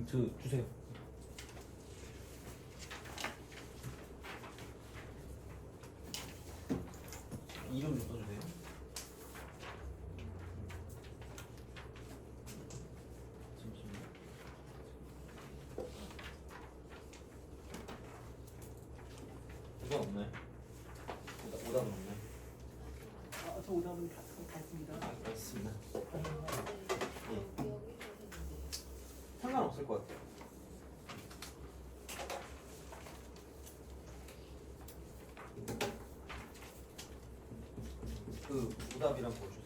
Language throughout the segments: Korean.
주세요. 이름 좀 써주세요. 잠시만요. 이거 없나요? 오답은 없나요? 저 오답은 다 있습니다. 알겠습니다. 상관없을 것 같아요. 그 오답이랑 보여주세요.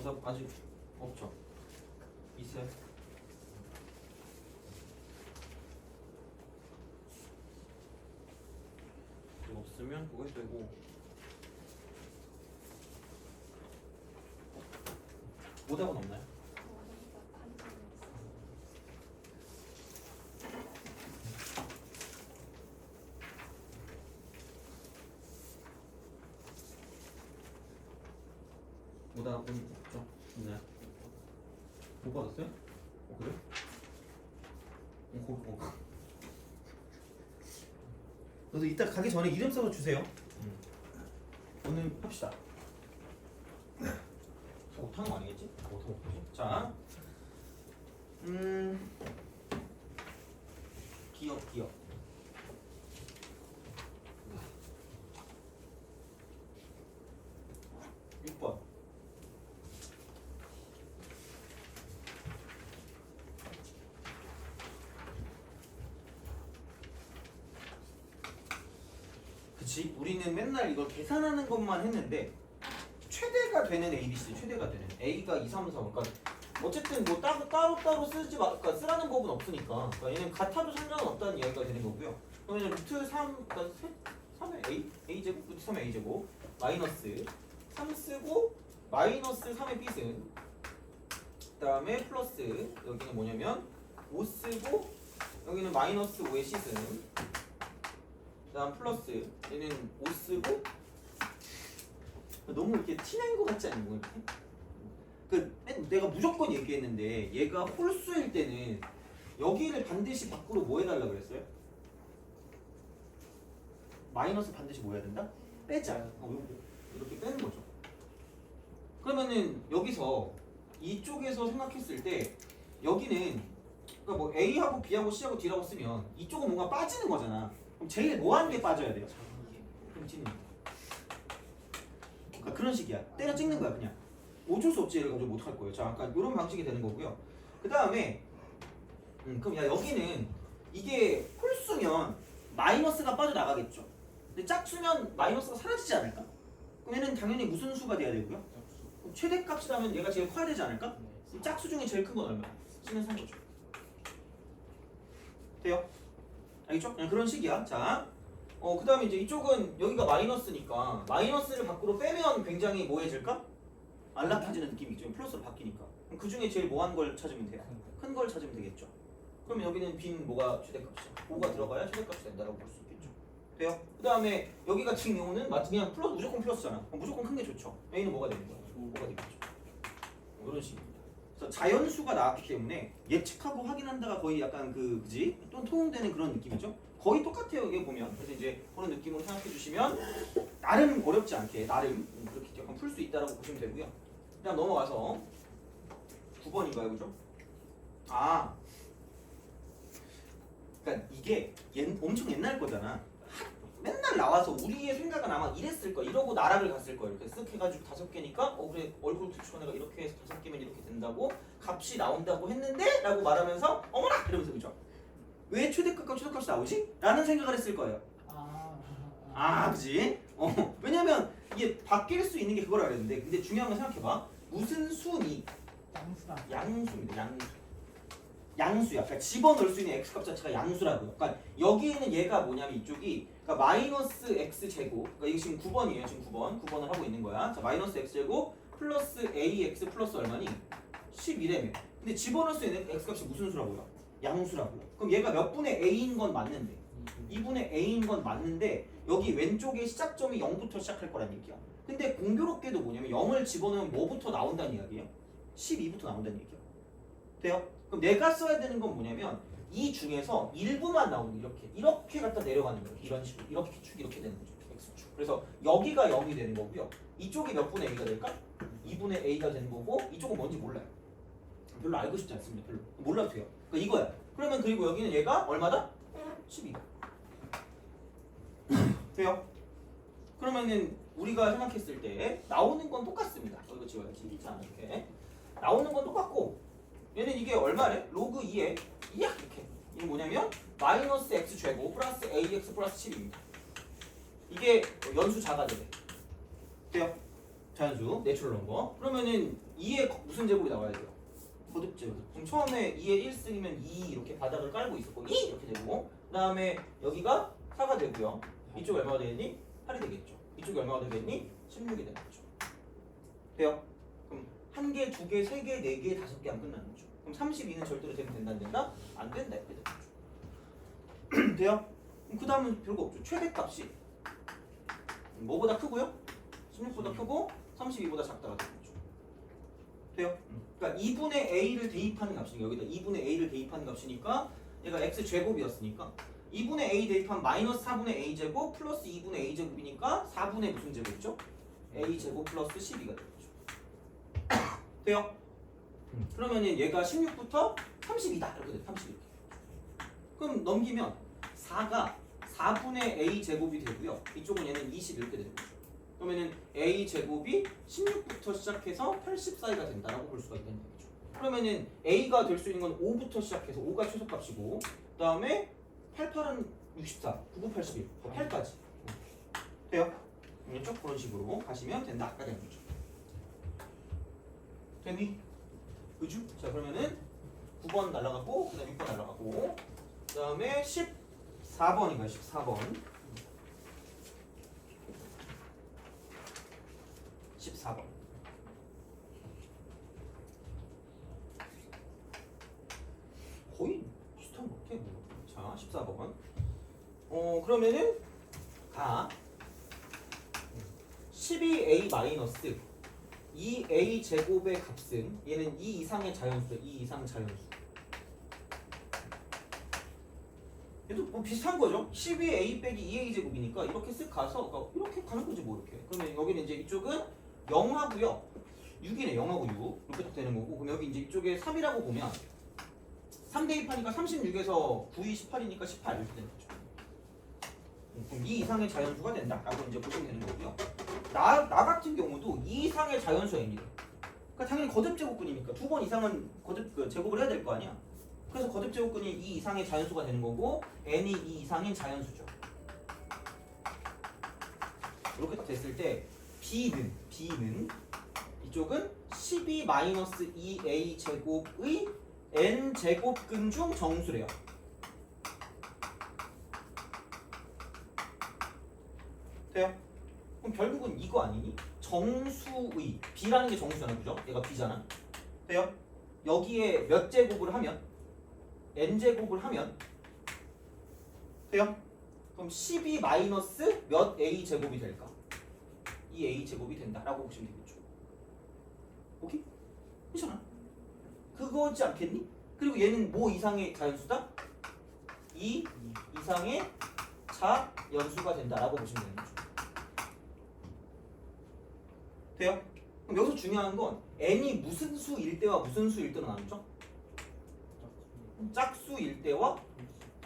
오답 아직 없죠? 있어요? 없으면 그거 되고 오답은 없나요? 오답은 없죠? 있나요? 못 받았어요? 그래? 그래서 이따 가기 전에 이름 써서 주세요. 오늘 합시다. 못하는 거 아니겠지? 못하는 거지. 자, 기억. 6번. 그치? 우리는 맨날 이걸 계산하는 것만 했는데 최대가 되는 ABC, 최대가 되는 A가 2, 3, 4. 그러니까 어쨌든 뭐 따로 쓰지 마, 그러니까 쓰라는 법은 없으니까. 그러니까 얘는 같아도 상관은 없다는 이야기가 되는 거고요. 그러면 루트 3, 그러니까 3의 A 제곱, 루트 3의 A 제곱 마이너스 3 쓰고 마이너스 3의 B 쓴. 그다음에 플러스 여기는 뭐냐면 5 쓰고 여기는 마이너스 5의 C 쓴. 그다음 플러스 얘는 5 쓰고 너무 이렇게 티낸 것 같지 않니? 뭐 이렇게? 내가 무조건 얘기했는데 얘가 홀수일 때는 여기를 반드시 밖으로 뭐 해달라 그랬어요? 마이너스 반드시 뭐 해야 된다? 빼자. 이렇게 빼는 거죠. 그러면은 여기서 이쪽에서 생각했을 때 여기는 그러니까 뭐 A하고 B하고 C하고 D라고 쓰면 이쪽은 뭔가 빠지는 거잖아. 그럼 제일 뭐하는 게 빠져야 돼요? 그럼 D는 그러니까 그런 식이야. 때려 찍는 거야 그냥. 어쩔 수 없지. 얘를 가지고 못 할 거예요. 자, 아까 이런 방식이 되는 거고요. 그 다음에 그럼 야 여기는 이게 홀수면 마이너스가 빠져나가겠죠. 근데 짝수면 마이너스가 사라지지 않을까? 그럼 얘는 당연히 무슨 수가 돼야 되고요? 그럼 최대값이라면 얘가 제일 커야 되지 않을까? 그럼 짝수 중에 제일 큰 건 얼마야? C는 3거죠. 돼요? 알겠죠? 그냥 그런 식이야. 자, 그 다음에 이제 이쪽은 여기가 마이너스니까 마이너스를 밖으로 빼면 굉장히 뭐해질까? 안락해지는 느낌이죠. 플러스로 바뀌니까. 그럼 그 중에 제일 뭐한 걸 찾으면 돼요? 큰 걸 찾으면 되겠죠. 그러면 여기는 B는 뭐가 최대값이야? 5가 들어가야 최대값이 된다고 볼 수 있겠죠. 돼요? 그 다음에 여기 같은 경우는 그냥 플러스, 무조건 플러스잖아. 무조건 큰 게 좋죠. A는 뭐가 되는 거야? 5가 되겠죠. 이런 식입니다. 그래서 자연수가 나왔기 때문에 예측하고 확인한다가 거의 약간 그지? 또 통용되는 그런 느낌이죠. 거의 똑같아요. 이게 보면. 그래서 이제 그런 느낌으로 생각해 주시면 나름 어렵지 않게 나름 그렇게 약간 풀 수 있다라고 보시면 되고요. 그냥 넘어가서 9번인가요, 그죠? 그러니까 이게 엄청 옛날 거잖아. 맨날 나와서 우리의 생각은 아마 이랬을 거야. 이러고 나락을 갔을 거야. 이렇게 쓱 해가지고 5개니까 그래 얼굴 투치원 애가 이렇게 해서 5개면 이렇게 된다고 값이 나온다고 했는데 라고 말하면서 어머나! 이러면서 그죠? 왜 최대값과 최소값이 나오지? 라는 생각을 했을 거예요. 그지? 왜냐면 이게 바뀔 수 있는 게 그거라 그랬는데 근데 중요한 건 생각해봐. 무슨 수니? 양수입니다. 양수야. 그러니까 집어넣을 수 있는 x값 자체가 양수라고요. 그러니까 여기에는 얘가 뭐냐면 이쪽이 그러니까 마이너스 x제곱 그러니까 이게 지금 9번이에요. 지금 9번을 하고 있는 거야. 자, 마이너스 x제곱 플러스 ax 플러스 얼마니? 11이라며. 근데 집어넣을 수 있는 x값이 무슨 수라고요? 양수라고요. 그럼 얘가 몇 분의 a인 건 맞는데 2분의 a인 건 맞는데 여기 왼쪽에 시작점이 0부터 시작할 거란 얘기야. 근데 공교롭게도 뭐냐면 0을 집어넣으면 뭐부터 나온다는 이야기예요? 12부터 나온다는 얘기야. 돼요? 그럼 내가 써야 되는 건 뭐냐면 이 중에서 일부만 나오는 이렇게 갖다 내려가는 거예요. 이런 식으로 이렇게 축 이렇게 되는 거죠. x축. 그래서 여기가 0이 되는 거고요. 이쪽이 몇 분의 a가 될까? 2분의 a가 되는 거고 이쪽은 뭔지 몰라요. 별로 알고 싶지 않습니다. 별로 몰라도 돼요. 그러니까 이거야. 그러면 그리고 여기는 얘가 얼마다? 12다. 돼요? 그러면은 우리가 생각했을 때 나오는 건 똑같습니다. 이거 지워야지. 자, 이렇게 나오는 건 똑같고 얘는 이게 얼마래? 로그 2에 2야 이렇게. 이게 뭐냐면 마이너스 x 제곱 플러스 ax 플러스 10입니다. 이게 연수 자가제래. 돼요? 자연수 내추럴한 거. 그러면은 2에 무슨 제곱이 나와야 돼요? 거듭 제곱. 그럼 처음에 2에 1승이면 2 이렇게 바닥을 깔고 있었고 2 이렇게 되고 그 다음에 여기가 4가 되고요. 이쪽 얼마가 되겠니? 8이 되겠죠. 이쪽이 얼마가 되겠니? 16이 되겠죠. 돼요? 그럼 1개, 2개, 3개, 4개, 5개 안 끝나는 거죠. 그럼 32는 절대로 되면 된다 안 된다? 안 된다 이렇게 되는 거죠. 돼요? 그럼 그 다음은 별거 없죠. 최대값이 뭐보다 크고요? 16보다 크고 32보다 작다가 되는 거죠. 돼요? 그러니까 2분의 a를 대입하는 값이니까 여기다 2분의 a를 대입하는 값이니까 얘가 x 제곱이었으니까 2분의 a 대입한 마이너스 4분의 a 제곱 플러스 2분의 a 제곱이니까 4분의 무슨 제곱이죠? a 제곱 플러스 12가 되는 거죠. 돼요? 그러면은 얘가 16부터 32다 이렇게 돼. 30 이렇게. 그럼 넘기면 4가 4분의 a 제곱이 되고요. 이쪽은 얘는 20 이렇게 되는 거죠. 그러면은 a 제곱이 16부터 시작해서 80 사이가 된다라고 볼 수가 있다는 얘기죠. 그러면은 a가 될 수 있는 건 5부터 시작해서 5가 최소값이고 그다음에 88은 64, 99, 81, 8까지 돼요? 쭉 그런 식으로 가시면 된다. 아까 된 거죠. 됐니? 그죠? 자 그러면은 9번 날라가고 그다음 6번 날라가고 그다음에 14번인가요? 14번 14번 거의 비슷한 것 같아. 자 14번 그러면은 가 12a 마이너스 2a 제곱의 값은 얘는 2 이상의 자연수죠. 2 이상 자연수. 얘도 뭐 비슷한 거죠. 12a 빼기 2a 제곱이니까 이렇게 쓱 가서 이렇게 가는 거지 뭐 이렇게. 그러면 여기는 이제 이쪽은 0하고요. 6이네. 0하고 6 이렇게 딱 되는 거고 그럼 여기 이제 이쪽에 3이라고 보면 3 대입하니까 36에서 9이 18이니까 18 이렇게 되는 거죠. 그럼 2 이상의 자연수가 된다라고 이제 보시면 되는 거고요. 나 같은 경우도 2 이상의 자연수가 입니다. 그러니까 당연히 거듭 제곱근이니까 2번 이상은 거듭 제곱을 해야 될 거 아니야. 그래서 거듭 제곱근이 2 이상의 자연수가 되는 거고 n이 2 이상인 자연수죠. 이렇게 딱 됐을 때 b는 이쪽은 12-2a 제곱의 n 제곱근 중 정수래요. 돼요? 그럼 결국은 이거 아니니? 정수의 b라는 게 정수잖아, 그죠? 얘가 b잖아. 돼요? 여기에 몇 제곱을 하면 n 제곱을 하면 돼요? 그럼 12 마이너스 몇 a 제곱이 될까? 이 a 제곱이 된다라고 보시면 되겠죠. 오케이? 괜찮아. 그거지 않겠니? 그리고 얘는 뭐 이상의 자연수다? 2 이상의 자연수가 된다라고 보시면 되는 거죠. 돼요? 그럼 여기서 중요한 건 n이 무슨 수일 때와 무슨 수일 때로 나누죠? 짝수일 때와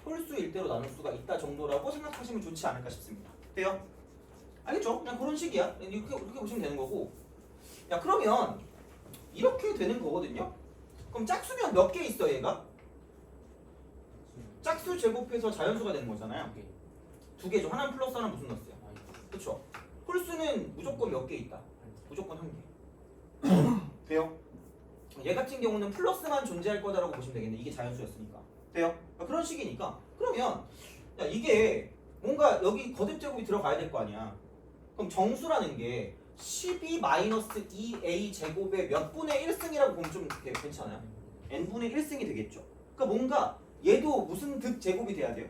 홀수일 때로 나눌 수가 있다 정도라고 생각하시면 좋지 않을까 싶습니다. 돼요? 알겠죠? 그냥 그런 식이야. 이렇게 보시면 되는 거고. 야 그러면 이렇게 되는 거거든요. 그럼 짝수면 몇 개 있어 얘가? 짝수 제곱해서 자연수가 되는 거잖아요. 두 개죠. 하나는 플러스 하나는 무슨 넣었어요? 그렇죠? 홀수는 무조건 몇 개 있다. 무조건 한 개. 돼요? 얘 같은 경우는 플러스만 존재할 거다라고 보시면 되겠네. 이게 자연수였으니까. 돼요? 그런 식이니까. 그러면 야, 이게 뭔가 여기 거듭 제곱이 들어가야 될 거 아니야. 그럼 정수라는 게 12-2a 제곱의 몇 분의 1승이라고 보면 좀 괜찮아요. n분의 1승이 되겠죠. 그러니까 뭔가 얘도 무슨 득 제곱이 돼야 돼요?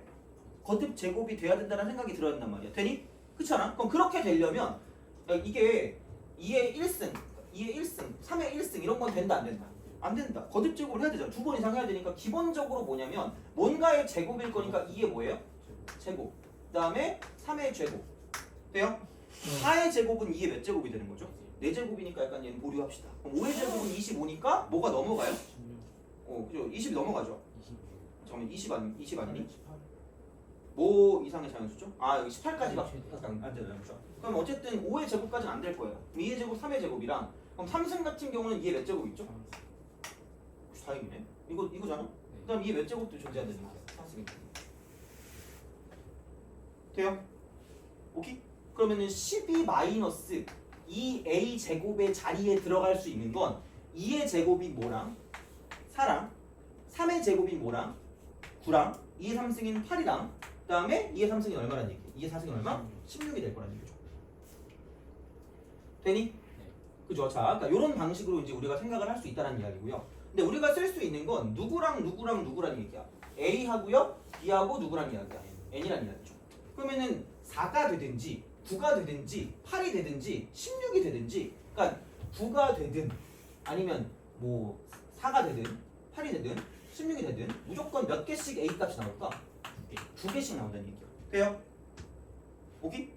거듭 제곱이 돼야 된다는 생각이 들어야 된단 말이야. 되니? 그렇지 않아? 그럼 그렇게 되려면 야, 이게 2의 1승, 2의 1승, 3의 1승 이런 건 된다 안 된다? 안 된다. 거듭 제곱을 해야 되잖아. 2번 이상 해야 되니까 기본적으로 뭐냐면 뭔가의 제곱일 거니까 2의 뭐예요? 제곱. 그 다음에 3의 제곱. 돼요? 4의 제곱은 2의 몇 제곱이 되는 거죠? 4제곱이니까 약간 얘는 보류합시다. 그럼 5의 제곱은 25니까 뭐가 넘어가요? 그죠? 20이 넘어가죠. 잠깐만 20 아니니? 뭐 이상의 자연수죠? 아 여기 18까지가 안 되나요? 그렇죠? 그럼 어쨌든 5의 제곱까지는 안 될 거예요. 2의 제곱, 3의 제곱이랑 그럼 3승 같은 경우는 2의 몇 제곱 있죠? 다행이네. 이거잖아? 그 다음 2의 몇 제곱도 존재한다는 얘기야. 3승이. 돼요? 오케이? 그러면은 12 마이너스 2a 제곱의 자리에 들어갈 수 있는 건 2의 제곱인 뭐랑 4랑 3의 제곱인 뭐랑 9랑 2의 3승인 8이랑 그 다음에 2의 3승이 얼마란 얘기야? 2의 4승이 얼마? 16이 될 거란 얘기죠. 되니? 그죠? 자, 그러니까 이런 방식으로 이제 우리가 생각을 할 수 있다는 이야기고요. 근데 우리가 쓸 수 있는 건 누구랑 누구란 얘기야. A하고요, B하고 누구란 이야기야. N이란 이야기죠. 그러면은 4가 되든지 9가 되든지 8이 되든지 16이 되든지 그러니까 9가 되든 아니면 뭐 4가 되든 8이 되든 16이 되든 무조건 몇 개씩 A 값이 나올까? 2개씩 나온다는 얘기야. 돼요? 오케이?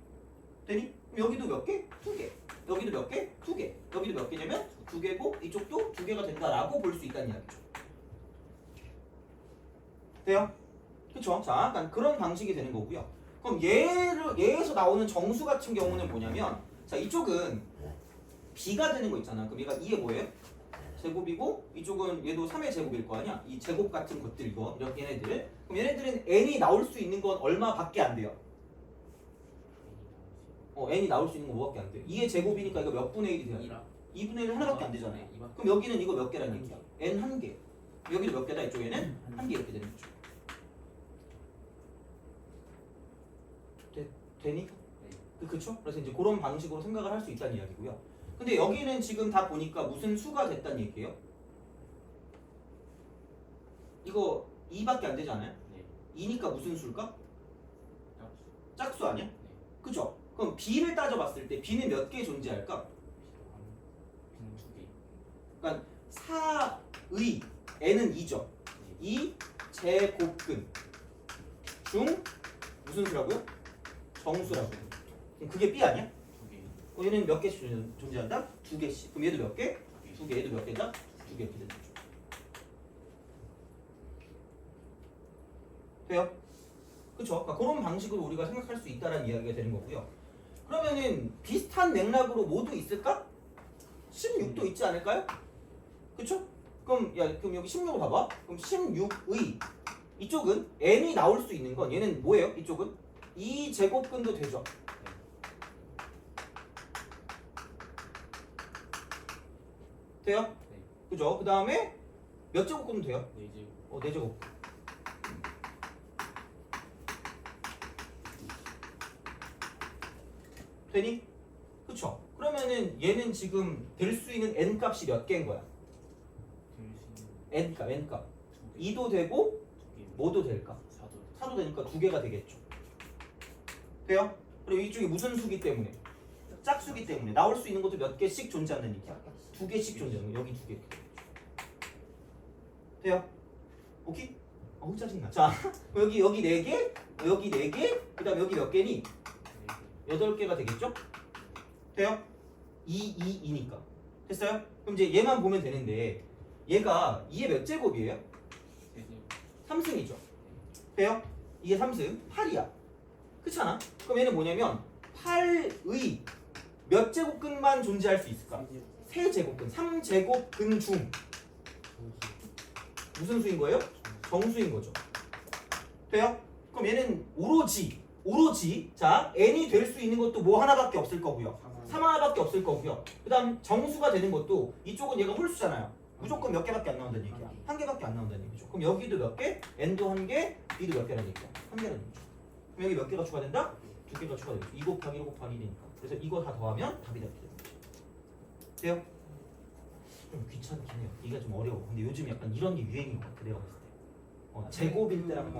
되니? 그럼 여기도 몇 개? 2개. 여기도 몇 개? 2개. 여기도 몇 개냐면 2개고 이쪽도 2개가 된다라고 볼 수 있다는 이야기죠. 돼요? 그쵸? 자, 약간 그런 방식이 되는 거고요. 그럼 얘에서 나오는 정수 같은 경우는 뭐냐면 자 이쪽은 B가 되는 거 있잖아. 그럼 얘가 2의 뭐예요? 제곱이고 이쪽은 얘도 3의 제곱일 거 아니야? 이 제곱 같은 것들 이거 이렇게 얘네들 그럼 얘네들은 n이 나올 수 있는 건 얼마밖에 안 돼요? n이 나올 수 있는 건 뭐밖에 안 돼요? 2의 제곱이니까 이거 몇 분의 1이 돼요? 2분의 1 하나밖에 안 되잖아요. 그럼 여기는 이거 몇 개란 얘기야? n 한 개. 여기도 몇 개다? 이쪽에는 한 개 이렇게 되는 거죠. 되니? 그쵸? 그래서 이제 그런 방식으로 생각을 할 수 있다는 이야기고요. 근데 여기는 지금 다 보니까 무슨 수가 됐다는 얘기예요? 이거 2밖에 안 되지 않아요? 2니까 무슨 수일까? 짝수 아니야? 그죠? 그럼 B를 따져봤을 때 B는 몇 개 존재할까? 그러니까 4의 n은 2죠. 2 제곱근 중 무슨 수라고요? 정수라고요. 그럼 그게 B 아니야? 얘는 몇 개씩 존재한다? 2개씩. 그럼 얘도 몇 개? 2개. 얘도 몇 개다? 2개 이렇게 되는 거죠. 돼요? 그쵸? 그러니까 그런 방식으로 우리가 생각할 수 있다는 이야기가 되는 거고요. 그러면은 비슷한 맥락으로 모두 있을까? 16도 있지 않을까요? 그쵸? 그럼 여기 16을 봐봐. 그럼 16의 이쪽은 n이 나올 수 있는 건 얘는 뭐예요? 이쪽은 2제곱근도 되죠. 돼요? 그죠? 그 다음에 몇 제곱근도 돼요? 4제곱. 되니? 그쵸? 그러면은 얘는 지금 될 수 있는 n 값이 몇 개인 거야? n 값. 2도 되고 뭐도 될까? 4도 되니까 2개가 되겠죠. 돼요? 그리고 이쪽이 무슨 수기 때문에? 짝수기 때문에 나올 수 있는 것도 몇 개씩 존재한다는 얘기야. 2개씩 존재하는 거. 여기 2개. 돼요? 오케이? 짜증나. 자, 여기 4개, 여기 4개, 그 다음에 여기 몇 개니? 8개가 되겠죠? 돼요? 2니까. 됐어요? 그럼 이제 얘만 보면 되는데 얘가 2의 몇 제곱이에요? 3승이죠. 돼요? 2의 3승 8이야. 그렇잖아? 그럼 얘는 뭐냐면 8의 몇 제곱근만 존재할 수 있을까? 3제곱근, 3제곱근 중 무슨 수인 거예요? 정수인 거죠. 돼요? 그럼 얘는 오로지 자 n이 될 수 있는 것도 뭐 하나밖에 없을 거고요. 3 하나밖에 없을 거고요. 그 다음 정수가 되는 것도 이쪽은 얘가 홀수잖아요. 무조건 몇 개밖에 안 나온다는 얘기야. 한 개밖에 안 나온다는 얘기죠. 그럼 여기도 몇 개? n도 한 개, b도 몇 개라는 얘기야. 한 개라는 얘기죠. 그럼 여기 몇 개가 추가된다? 2개가 추가되죠. 2 곱하기 1 곱하기 1이니까. 그래서 이거 다 더하면 답이 이렇게 되는 거죠. 돼요? 좀 귀찮긴 해요. 이게 좀 어려워. 근데 요즘 약간 이런 게 유행인 것 같아. 내가 봤을 때. 제곱일 때랑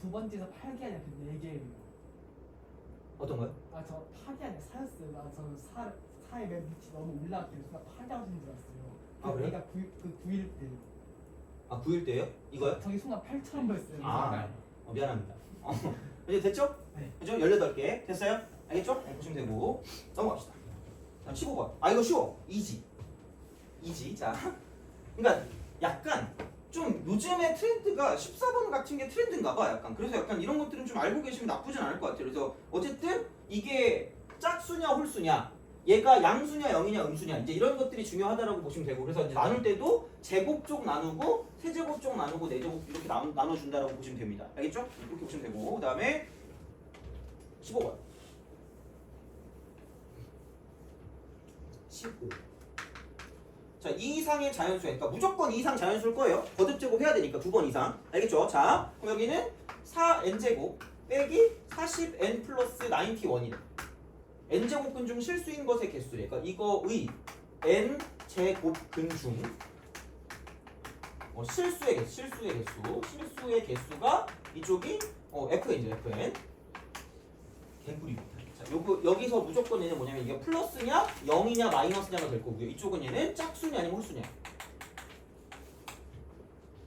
두 번째에서 8개 아니라 4개예요. 어떤 거요? 아 저 8개 아니라 4였어요. 저는 4의 맨 밑이 너무 올라갔길래 순간 8개 하시는 줄 알았어요. 아, 그래요? 얘가 9일 때. 아 9일 때요? 이거요? 저기 순간 8처럼 보였어요. 아 미안합니다. 이제 됐죠? 네. 그죠? 18개 됐어요? 알겠죠? 네, 보시면 되고 넘어갑시다. 다음 15번. 아 이거 쉬워. 이지. 자, 그러니까 약간 좀 요즘의 트렌드가 14번 같은 게 트렌드인가 봐. 약간 그래서 약간 이런 것들은 좀 알고 계시면 나쁘진 않을 것 같아요. 그래서 어쨌든 이게 짝수냐 홀수냐, 얘가 양수냐 영이냐 음수냐 이제 이런 것들이 중요하다라고 보시면 되고, 그래서 이제 나눌 때도 제곱쪽 나누고 세제곱쪽 나누고 네제곱 이렇게 나눠준다라고 보시면 됩니다. 알겠죠? 이렇게 보시면 되고, 그 다음에 15번 15. 자, 2 이상의 자연수, 그러니까 무조건 2 이상 자연수일 거예요. 거듭제곱 해야 되니까 2번 이상. 알겠죠? 자, 그럼 여기는 4n제곱 빼기 40n 플러스 91이래. n제곱근 중 실수인 것의 개수래. 그러니까 이거의 n제곱근 중 실수의 개수가 이쪽이 fn이죠, fn. 개꿀이고. 자, 여기서 무조건 얘는 뭐냐면 이게 플러스냐, 0이냐, 마이너스냐가 될 거고요. 이쪽은 얘는 짝수냐 아니면 홀수냐.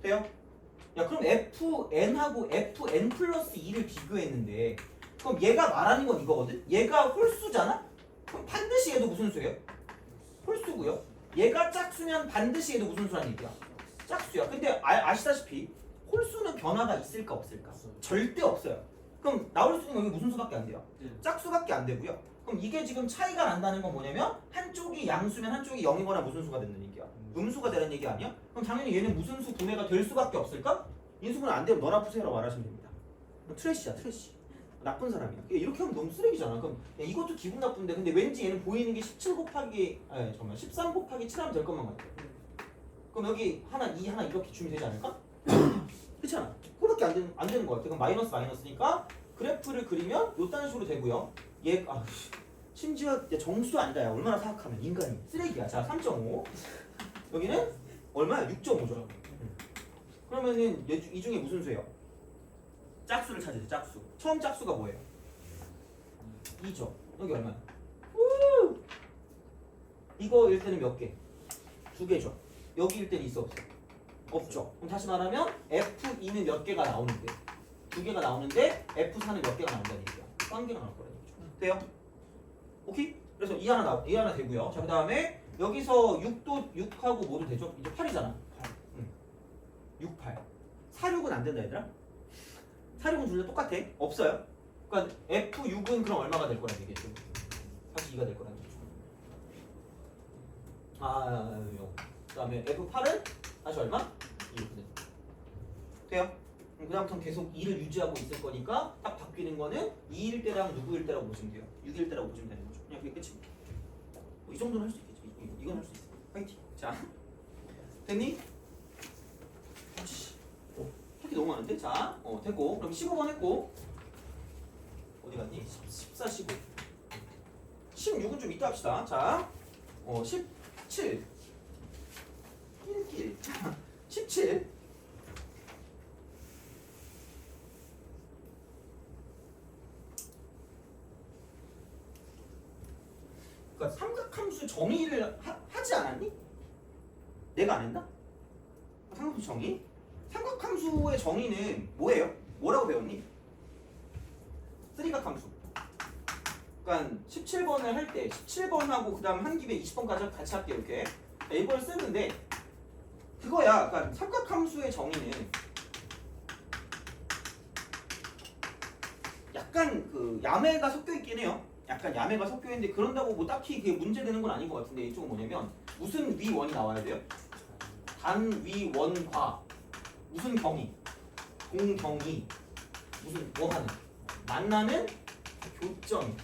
돼요? 야, 그럼 fn하고 fn 플러스 2를 비교했는데, 그럼 얘가 말하는 건 이거거든? 얘가 홀수잖아? 그럼 반드시 얘도 무슨 수예요? 홀수고요. 얘가 짝수면 반드시 얘도 무슨 수란 얘기야? 짝수야. 근데 아시다시피 홀수는 변화가 있을까 없을까? 절대 없어요. 그럼 나올 수 있는 건 여기 무슨 수밖에 안 돼요? 짝수밖에 안 되고요. 그럼 이게 지금 차이가 난다는 건 뭐냐면 한쪽이 양수면 한쪽이 0이거나 무슨 수가 된다는 얘기야? 음수가 되는 얘기 아니야? 그럼 당연히 얘는 무슨 수 분해가 될 수밖에 없을까? 인수분해 안 되면 너나 푸세요라고 말하시면 됩니다. 트래시야, 트래시. 나쁜 사람이야. 이렇게 하면 너무 쓰레기잖아. 그럼 야, 이것도 기분 나쁜데, 근데 왠지 얘는 보이는 게 17 곱하기 13 곱하기 7 하면 될 것만 같아. 그럼 여기 하나 2 하나 이렇게 주면 되지 않을까? 그렇잖아. 그거밖에 안 되는 것 같아. 그럼 마이너스니까 그래프를 그리면 요딴 식으로 되고요. 심지어 정수 아니다. 야, 얼마나 사악하면 인간이 쓰레기야. 자, 3.5. 여기는 얼마야? 6.5죠. 그러면은 이 중에 무슨 수예요? 짝수를 찾으세요. 짝수. 처음 짝수가 뭐예요? 2죠. 여기 얼마야? 이거일 때는 몇 개? 2개죠. 여기일 때는 있어 없어? 없죠. 그럼 다시 말하면 F2는 몇 개가 나오는데 2개가 나오는데 F4는 몇 개가 나온다는 얘기야. 1개가 나올 거라는 얘기죠. 돼요? 오케이? 그래서 이 하나 되고요. 자, 그 다음에 여기서 6하고 뭐도 되죠? 이제 8이잖아. 6, 8. 4, 6은 안 된다 얘들아. 4, 6은 둘 다 똑같아. 없어요. 그러니까 F6은 그럼 얼마가 될 거라는 얘기죠? 42가 될 거라는 얘기죠. 그 다음에 F8은 다시 얼마? 2거든. 돼요? 그 다음부터는 계속 2를 유지하고 있을 거니까 딱 바뀌는 거는 2일 때랑 누구일 때라고 보시면 돼요. 6일 때라고 보시면 되는 거죠. 그냥 그게 끝입니다. 이 정도는 할 수 있겠죠. 이건 할 수 있어. 파이팅. 자, 됐니? 이렇게 너무 많은데? 자, 됐고. 그럼 15번 했고. 어디 갔니? 14, 15. 16은 좀 이따 합시다. 자, 17. 1길. 자, 17. 그러니까 삼각함수 정의를 하지 않았니? 내가 안 했나? 삼각함수 정의? 삼각함수의 정의는 뭐예요? 뭐라고 배웠니? 쓰리각함수. 그러니까 17번을 할 때 17번하고 그 다음 한 김에 20번까지 같이 할게. 이렇게 이걸 쓰는데 그거야. 그러니까 삼각함수의 정의는 약간 그 야매가 섞여 있긴 해요. 약간 야매가 섞여 있는데 그런다고 뭐 딱히 그게 문제되는 건 아닌 것 같은데, 이쪽은 뭐냐면 무슨 위원이 나와야 돼요? 단위원과 무슨 경이, 공경이, 무슨 뭐하는 만나는 교점.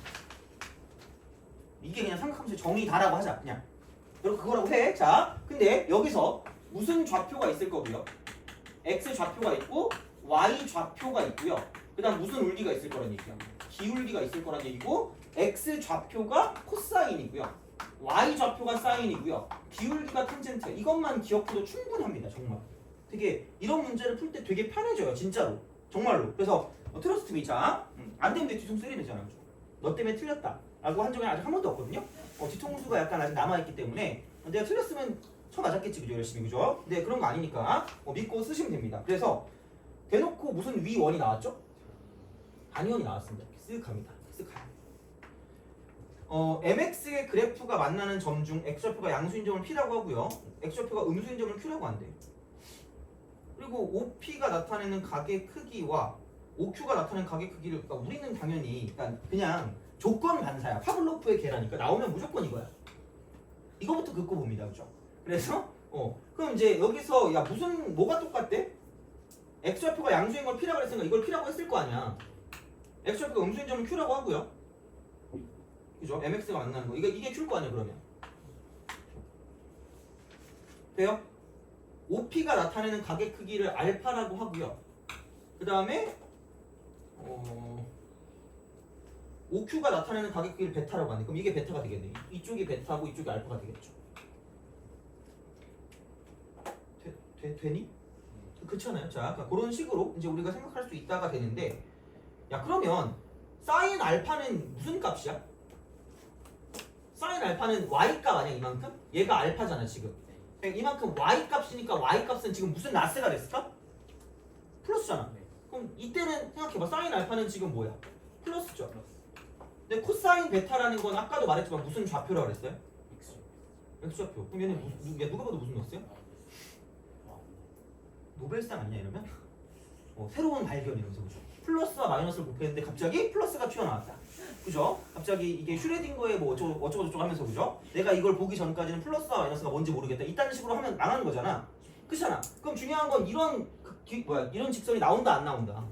이게 그냥 삼각함수의 정의다라고 하자. 그냥 그거라고 해. 자, 근데 여기서 무슨 좌표가 있을 거고요? x 좌표가 있고 y 좌표가 있고요. 그다음 무슨 울기가 있을 거란 얘기야? 기울기가 있을 거란 얘기고, x 좌표가 코사인이고요. y 좌표가 사인이고요. 기울기가 탄젠트. 이것만 기억해도 충분합니다. 정말. 되게 이런 문제를 풀 때 되게 편해져요. 진짜로. 정말로. 그래서 트러스트 미. 자, 안 되면 내 뒤통수 때리면 되잖아. 너 때문에 틀렸다 라고 한 적이 아직 한 번도 없거든요. 뒤통수가 약간 아직 남아있기 때문에 내가 틀렸으면 쳐맞았겠지, 그죠? 열심히, 그죠? 근데 그런 거 아니니까 믿고 쓰시면 됩니다. 그래서 대놓고 무슨 위원이 나왔죠? 단위원이 나왔습니다. 이렇게 쓱 갑니다. 쓱 가요. mx의 그래프가 만나는 점 중 x좌표가 양수인 점을 p라고 하고요. x좌표가 음수인 점을 q라고 한대. 그리고 OP가 나타내는 각의 크기와 OQ가 나타내는 각의 크기를, 그러니까 우리는 당연히 그냥 조건 반사야. 파블로프의 개라니까 나오면 무조건 이거야. 이거부터 긋고 봅니다, 그죠? 그래서 그럼 이제 여기서 야 무슨 뭐가 똑같대? x좌표가 양수인 걸 p라고 했으니까 이걸 p라고 했을 거 아니야. x좌표가 음수인 점을 q라고 하고요. 그죠? mx가 만나는 거. 이게 q일 거 아니야, 그러면. 돼요? OP가 나타내는 각의 크기를 알파라고 하고요. 그 다음에 OQ가 나타내는 각의 크기를 베타라고 하네. 그럼 이게 베타가 되겠네. 이쪽이 베타고 이쪽이 알파가 되겠죠. 되니? 그렇잖아요. 자, 그러니까 그런 식으로 이제 우리가 생각할 수 있다가 되는데, 야 그러면 사인 알파는 무슨 값이야? 사인 알파는 y 값 아니야, 이만큼? 얘가 알파잖아 지금. 이만큼 y 값이니까 y 값은 지금 무슨 라스가 됐을까? 플러스잖아. 그럼 이때는 생각해봐. 사인 알파는 지금 뭐야? 플러스죠. 근데 코사인 베타라는 건 아까도 말했지만 무슨 좌표라고 그랬어요? x좌표. 그럼 얘는 얘 누가 봐도 무슨 넣었어요? 노벨상 아니야 이러면? 새로운 발견 이러면서, 그죠? 플러스와 마이너스를 곱했는데 갑자기 플러스가 튀어나왔다. 그죠? 갑자기 이게 슈레딩거의 뭐 어쩌고 저쩌고 하면서, 그죠? 내가 이걸 보기 전까지는 플러스와 마이너스가 뭔지 모르겠다. 이딴 식으로 하면 망하는 거잖아. 그렇잖아. 그럼 중요한 건 이런 이런 직선이 나온다 안 나온다?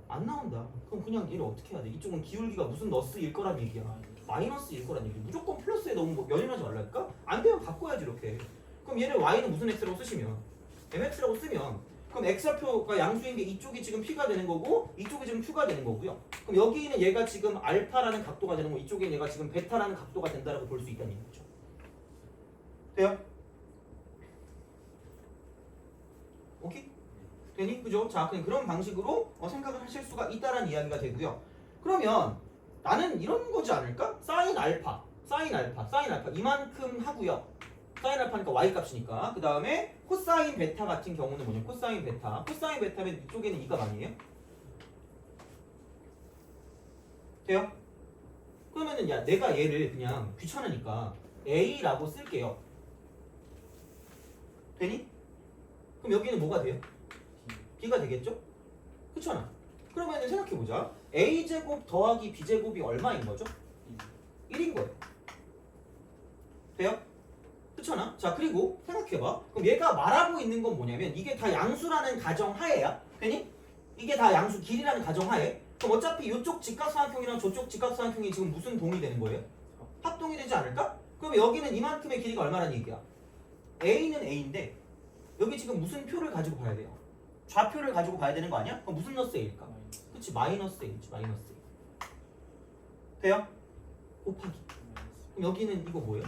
안 나온다. 그럼 그냥 얘를 어떻게 해야 돼? 이쪽은 기울기가 무슨 너스일 거란 얘기야. 마이너스일 거란 얘기야. 무조건 플러스에 너무 연연하지 말라니까? 안 되면 바꿔야지 이렇게. 그럼 얘를 y는 무슨 x라고 쓰시면 mx라고 쓰면, 그럼 x좌표가 양수인 게 이쪽이 지금 p가 되는 거고 이쪽이 지금 q가 되는 거고요. 그럼 여기는 얘가 지금 알파라는 각도가 되는 거고 이쪽엔 얘가 지금 베타라는 각도가 된다라고 볼 수 있다는 얘기죠. 돼요? 오케이? 되니? 그죠? 자, 그냥 그런 방식으로 생각을 하실 수가 있다라는 이야기가 되고요. 그러면 나는 이런 거지 않을까? 사인 알파 이만큼 하고요. 사인 알파니까 y 값이니까. 그 다음에 코사인 베타 같은 경우는 뭐냐? 코사인 베타면 이쪽에는 이값 아니에요? 돼요? 그러면은 야 내가 얘를 그냥 귀찮으니까 a라고 쓸게요. 되니? 그럼 여기는 뭐가 돼요? b가 되겠죠? 그렇잖아. 그러면은 생각해보자. a제곱 더하기 b제곱이 얼마인 거죠? 1인 거예요. 돼요? 그렇잖아. 자, 그리고 생각해봐. 그럼 얘가 말하고 있는 건 뭐냐면 이게 다 양수라는 가정하에야. 되니? 이게 다 양수 길이라는 가정하에. 그럼 어차피 이쪽 직각삼각형이랑 저쪽 직각삼각형이 지금 무슨 동이 되는 거예요? 합동이 되지 않을까? 그럼 여기는 이만큼의 길이가 얼마라는 얘기야? a는 a인데 여기 지금 무슨 표를 가지고 봐야 돼요? 좌표를 가지고 봐야 되는 거 아니야? 그럼 무슨 너스 a일까? 그치, 마이너스 a지, 마이너스 a. 돼요? 곱하기. 그럼 여기는 이거 뭐예요?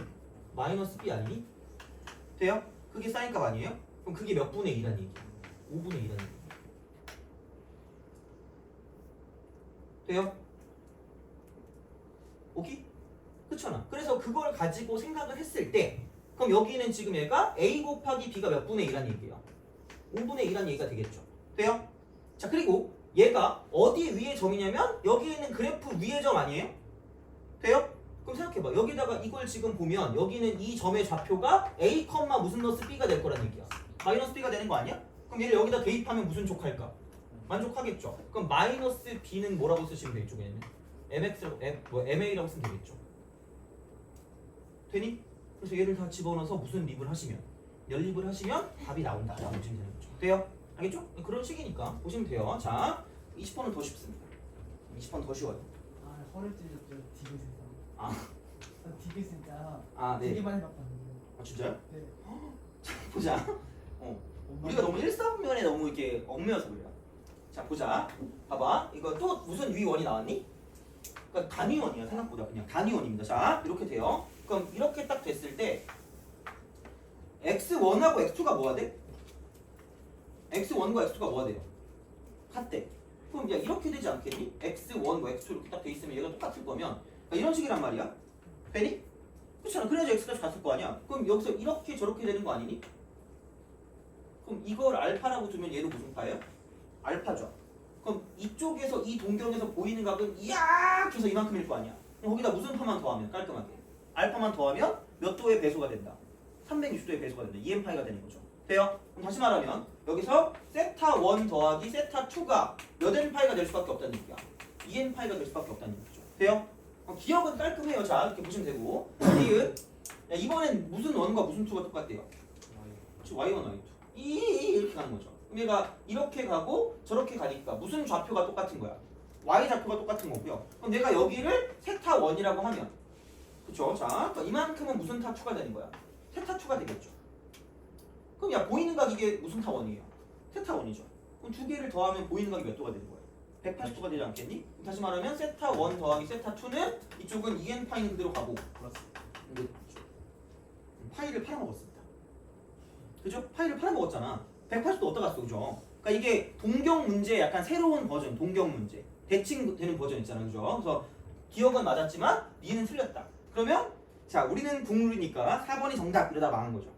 마이너스 b 아니니? 돼요? 그게 사인값 아니에요? 그럼 그게 몇 분의 2라는 얘기야? 5분의 2라는 얘기야. 돼요? 오케이? 그렇잖아. 그래서 그걸 가지고 생각을 했을 때 그럼 여기는 지금 얘가 a 곱하기 b가 몇 분의 2라는 얘기야? 5분의 2라는 얘기가 되겠죠. 돼요? 자, 그리고 얘가 어디 위의 점이냐면 여기 있는 그래프 위의 점 아니에요? 돼요? 그럼 생각해봐. 여기다가 이걸 지금 보면 여기는 이 점의 좌표가 a, 무슨 너스 b가 될 거란 얘기야. 마이너스 b가 되는 거 아니야? 그럼 얘를 여기다 대입하면 무슨 족할까? 만족하겠죠. 그럼 마이너스 b는 뭐라고 쓰시면 돼? 이쪽에는 ma라고 쓰면 되겠죠. 되니? 그래서 얘를 다 집어넣어서 무슨 립을 하시면 연립을 하시면 답이 나온다 라고 보시면 되는 거죠. 돼요? 알겠죠? 그런 식이니까 보시면 돼요. 자, 20번은 더 쉽습니다. 20번은 더 쉬워요. 아, 허리 찔렸죠. 디귿에서. 아, 디귿 진짜 네. 되게 많이 봤거든요. 아 진짜요? 네. 자, 보자. 우리가 너무 일상면에 너무 이렇게 얽매여서 그래요. 자, 보자. 봐봐. 이거 또 무슨 위원이 나왔니? 그러니까 단위원이야. 생각보다 그냥 단위원입니다. 자, 이렇게 돼요. 그럼 이렇게 딱 됐을 때 x1하고 x2가 뭐가 돼? x1과 x2가 뭐가 돼요? 같대. 그럼 야 이렇게 되지 않겠니? x1 뭐 x2 이렇게 딱 돼 있으면 얘가 똑같을 거면 그러니까 이런 식이란 말이야. 되니? 그렇잖아. 그래야지 x값이 같을 거 아니야. 그럼 여기서 이렇게 저렇게 되는 거 아니니? 그럼 이걸 알파라고 두면 얘도 무슨 파예요? 알파죠. 그럼 이쪽에서 이 동경에서 보이는 각은 이악 해서 이만큼일 거 아니야. 그럼 거기다 무슨 파만 더하면 깔끔하게 알파만 더하면 몇 도의 배수가 된다? 360도의 배수가 된다. 2n파이가 되는 거죠. 돼요? 그럼 다시 말하면 여기서 세타 1 더하기 세타 2가 몇 n파이가 될 수밖에 없다는 얘기야. 2n파이가 될 수밖에 없다는 얘기죠. 돼요? 기억은 깔끔해요. 자 이렇게 보시면 되고 이은 야, 이번엔 무슨 1과 무슨 2가 똑같대요? y1, y2 이렇게 가는 거죠. 그럼 얘가 이렇게 가고 저렇게 가니까 무슨 좌표가 똑같은 거야? y 좌표가 똑같은 거고요. 그럼 내가 여기를 세타 1이라고 하면 그쵸? 자 이만큼은 무슨 타 2가 되는 거야? 세타 2가 되겠죠. 그럼 야 보이는 각 이게 무슨 타 1이에요? 세타 1이죠. 그럼 두 개를 더하면 보이는 각이 몇 도가 되는 거예요? 180도가 되지 않겠니? 다시 말하면 세타 1 더하기 세타 2는 이쪽은 2n파이는 그대로 가고 파이를 팔아먹었습니다. 그죠? 파이를 팔아먹었잖아. 180도 어디다 갔어, 그죠? 그러니까 이게 동경 문제의 약간 새로운 버전, 동경 문제. 대칭되는 버전 있잖아, 그죠? 그래서 기억은 맞았지만 니는 틀렸다. 그러면 자, 우리는 국룰이니까 4번이 정답 이러다 망한 거죠.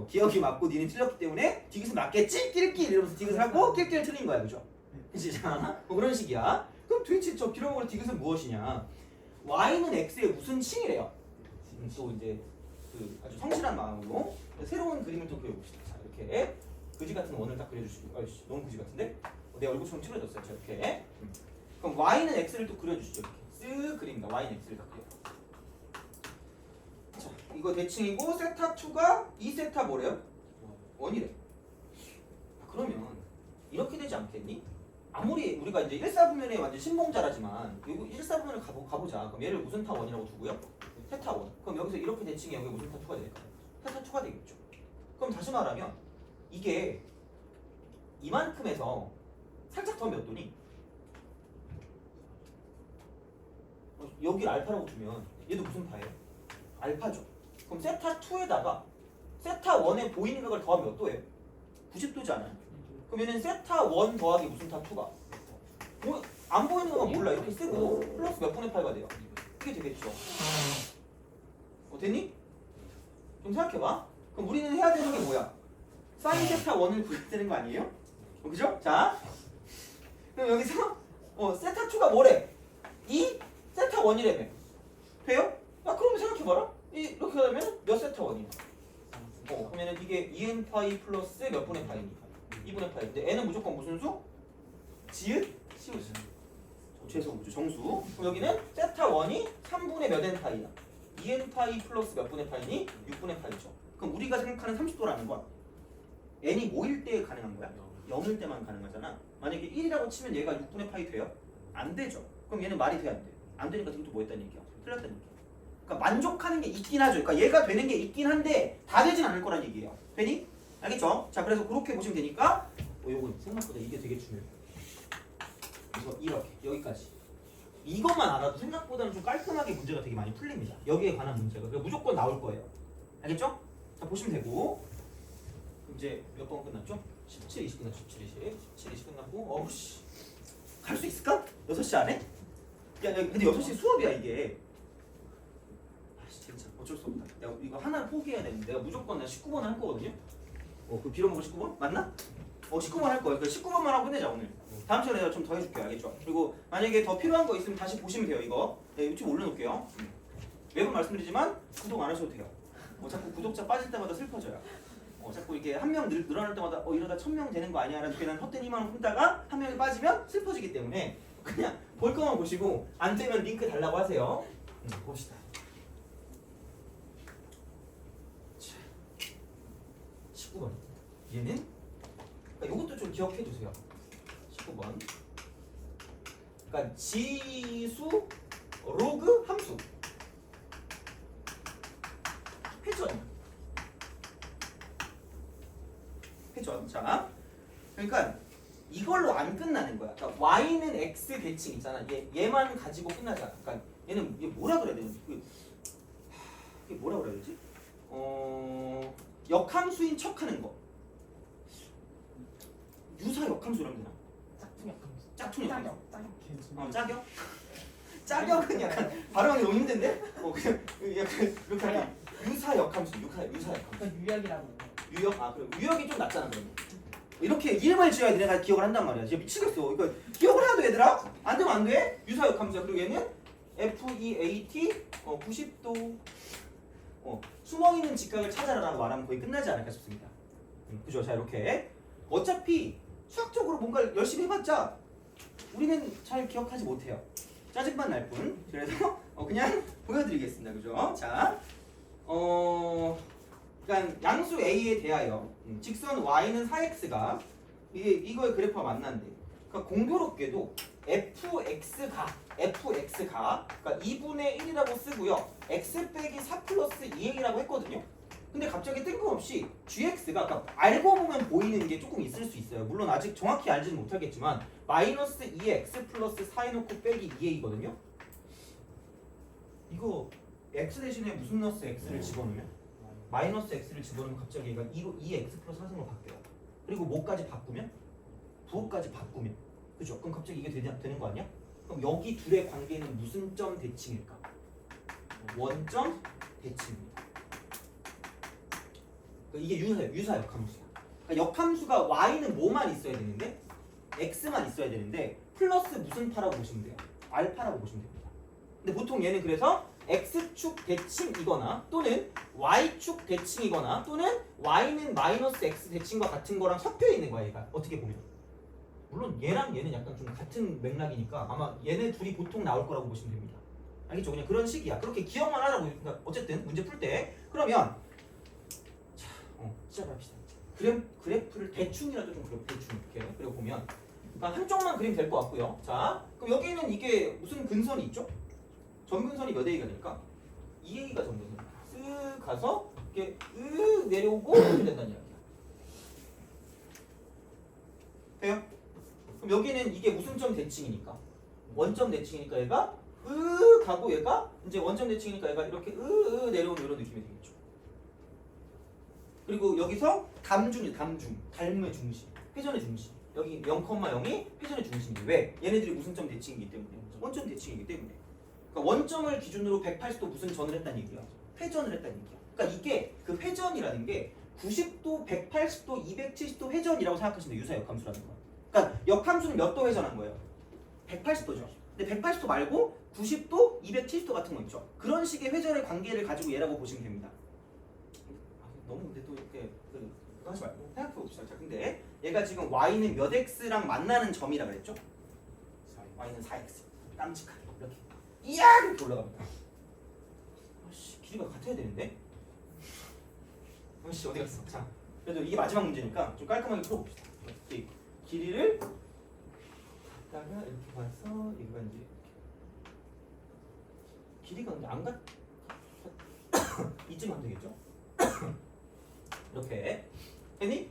기억이 맞고 니는 틀렸기 때문에 디귿은 맞겠지? 낄낄 이러면서 디귿을 하고 낄낄 틀린 거야, 그죠? 그치? 자, 뭐 그런 식이야. 그럼 도대체 저 빌어먹을 디귿은 무엇이냐? y는 x의 무슨 칭이래요? 또 이제 그 아주 성실한 마음으로 새로운 그림을 또 그려봅시다. 자, 이렇게 그지 같은 원을 딱 그려주시고, 아이씨, 너무 그지 같은데? 내 얼굴처럼 칠해졌어요. 자, 이렇게. 그럼 y는 x를 또 그려주시죠. 이렇게 쓱 그립니다. y는 x를 딱 그려. 자, 이거 대칭이고 세타 2가 2세타 뭐래요? 1이래. 그러면 이렇게 되지 않겠니? 아무리 우리가 이제 1사분면에 완전 신봉자라지만 이거 1사분면을 가보자. 그럼 얘를 무슨 타 1이라고 두고요? 세타 1. 그럼 여기서 이렇게 대칭이 여기 무슨 타 2가 될까요? 세타 2가 되겠죠. 그럼 다시 말하면 이게 이만큼에서 살짝 더 몇 도니? 여기를 알파라고 두면 얘도 무슨 파예요? 알파죠. 그럼 세타 2에다가 세타 1에 보이는 각을 더하면 몇 도예요? 90도지 않아요? 그럼 얘는 세타 1 더하기 무슨 타 2가? 뭐, 안 보이는 것만 몰라. 이렇게 쓰고 플러스 몇 분의 파이가 돼요? 이게 되겠죠. 됐니? 좀 생각해봐. 그럼 우리는 해야 되는 게 뭐야? 사인 세타 1을 구해야 되는 거 아니에요? 그죠? 자, 그럼 여기서 세타 2가 뭐래? 이 세타 1이래며. 돼요? 야, 그러면 생각해봐라. 이렇게 하면 몇 세타 1이야? 그러면 이게 2n파이 플러스 몇 분의 파이니까? 2분의 파이. 근데 n은 무조건 무슨 수? 지읒? 시읒. 죄송무죠. 정수. 그럼 여기는 세타 1이 3분의 몇 n파이야? 2n파이 플러스 몇 분의 파이니? 6분의 파이죠. 그럼 우리가 생각하는 30도라는 건 n이 뭐일 때 가능한 거야? 0일 때만 가능하잖아. 만약에 1이라고 치면 얘가 6분의 파이 돼요? 안 되죠. 그럼 얘는 말이 돼야 안 돼. 안 되니까 지금 또 뭐 했다는 얘기야? 틀렸다는 얘기야. 그러니까 만족하는 게 있긴 하죠. 그러니까 얘가 되는 게 있긴 한데 다 되진 않을 거란 얘기예요. 되니? 알겠죠? 자, 그래서 그렇게 보시면 되니까 요건 생각보다 이게 되게 중요해요. 그래서 이렇게 여기까지 이것만 알아도 생각보다는 좀 깔끔하게 문제가 되게 많이 풀립니다. 여기에 관한 문제가 그러니까 무조건 나올 거예요. 알겠죠? 자, 보시면 되고 이제 몇 번 끝났죠? 17, 20 끝났죠. 17, 20 끝났고 어우씨 갈 수 있을까? 6시 안에? 야, 근데 6시 수업이야 이게. 진짜 어쩔 수 없다. 내가 이거 하나를 포기해야 되는데 내가 무조건 내가 19번 할 거거든요. 그 빌어먹을 19번? 맞나? 19번 할 거예요. 19번만 하고 끝내자 오늘. 다음 시간에 내가 좀 더 해줄게요. 알겠죠? 그리고 만약에 더 필요한 거 있으면 다시 보시면 돼요. 이거 유튜브 올려놓을게요. 매번 말씀드리지만 구독 안 하셔도 돼요. 자꾸 구독자 빠질 때마다 슬퍼져요. 자꾸 이렇게 한 명 늘어날 때마다 이러다 1000명 되는 거 아니야? 라는 괜한 헛된 희망을 품다가 한 명이 빠지면 슬퍼지기 때문에 그냥 볼 거만 보시고 안 되면 링크 달라고 하세요. 봅시다. 19번. 얘는 이것도 좀 기억해 주세요. 19번. 그러니까 지수 로그 함수. 회전. 회전. 자, 그러니까 이걸로 안 끝나는 거야. 그러니까 y는 x 대칭 있잖아. 얘만 가지고 끝나지 않아. 그러니까 얘는 얘 뭐라 그래야 되지? 이게 뭐라 그래야 되지? 역함수인 척하는 거. 유사 역함수라면 되나? 짝퉁 역함수. 짜격 괜찮아. 짜격? 짜격은 약간 발음하기 너무 힘든데? 그냥 약간 이렇게 하면 유사 역함수. 유사 역함수. 그건 유약이라고. 유역? 아 그래 유역이 좀 낫잖아 그러면. 이렇게 이름을 지어야 내가 기억을 한단 말이야. 진짜 미치겠어. 이거 기억을 해야 돼 얘들아. 안 되면 안 돼. 유사 역함수야. 그리고 얘는 FEAT 90도 숨어 있는 직각을 찾아라라고 말하면 거의 끝나지 않을까 싶습니다. 그죠? 자 이렇게 어차피 수학적으로 뭔가 열심히 해봤자 우리는 잘 기억하지 못해요. 짜증만 날 뿐. 그래서 그냥 보여드리겠습니다. 그죠? 자, 그러니까 양수 A에 대하여 직선 Y는 4X가 이거의 그래프가 만난대. 그러니까 공교롭게도 FX가 그러니까 2분의 1이라고 쓰고요. X 빼기 4 플러스 2A라고 했거든요. 근데 갑자기 뜬금없이 GX가 그러니까 알고 보면 보이는 게 조금 있을 수 있어요. 물론 아직 정확히 알지는 못하겠지만 마이너스 2X 플러스 4 해놓고 빼기 2A거든요. 이거 X 대신에 무슨 넣었어? X를 집어넣으면? 마이너스 X를 집어넣으면 갑자기 얘가 2X 플러스 4승으로 바뀌어요. 그리고 뭐까지 바꾸면? 부호까지 바꾸면. 그죠? 그럼 갑자기 이게 되는 거 아니야? 그럼 여기 둘의 관계는 무슨 점 대칭일까? 원점 대칭입니다. 이게 유사 역함수야. 그러니까 역함수가 y는 뭐만 있어야 되는데 x만 있어야 되는데 플러스 무슨 파라고 보시면 돼요. 알파라고 보시면 됩니다. 근데 보통 얘는 그래서 x축 대칭이거나 또는 y축 대칭이거나 또는 y는 마이너스 x 대칭과 같은 거랑 섞여 있는 거야 얘가 어떻게 보면. 물론 얘랑 얘는 약간 좀 같은 맥락이니까 아마 얘네 둘이 보통 나올 거라고 보시면 됩니다. 알겠죠? 그냥 그런 식이야. 그렇게 기억만 하라고. 그러니까 어쨌든 문제 풀 때 그러면 시작합시다. 그래프를 대충이라도 좀 그려 대충 이렇게 그려보면 그러니까 한쪽만 그리면 될 것 같고요. 자, 그럼 여기는 이게 무슨 근선이 있죠? 점근선이 몇 A가 될까? 2A가 점근선. 쓱 가서 이렇게 내려오고 이렇게 된다는 이야기야. 돼요? 그럼 여기는 이게 무슨 점 대칭이니까? 원점 대칭이니까 얘가 가고 얘가 이제 원점 대칭이니까 얘가 이렇게 내려오는 이런 느낌이 되겠죠. 그리고 여기서 담의 중심, 회전의 중심. 여기 0,0이 회전의 중심이지. 왜? 얘네들이 무슨 점 대칭이기 때문에. 원점 대칭이기 때문에. 그러니까 원점을 기준으로 180도 무슨 전을 했다는 얘기야. 회전을 했다는 얘기야. 그러니까 이게 그 회전이라는 게 90도, 180도, 270도 회전이라고 생각하시면 돼요. 유사 역함수라는 거. 그러니까 역함수는 몇 도 회전한 거예요? 180도죠. 근데 180도 말고 90도, 270도 같은 거 있죠. 그런 식의 회전의 관계를 가지고 얘라고 보시면 됩니다. 너무 근데 또 이렇게 그거 하지 말고 생각해 봅시다. 자, 근데 얘가 지금 y는 몇 x랑 만나는 점이라 그랬죠? y는 4x. 깜찍하게 이렇게 이야 이렇게 올라갑니다. 아씨 길이가 같아야 되는데. 아씨 어디 갔어? 자, 그래도 이게 마지막 문제니까 좀 깔끔하게 풀어봅시다. 이렇게 길이를 갖다가 이렇게 봐서 이거 이제 길이가 근데 안 이쯤 하면 되겠죠? 이렇게 했니?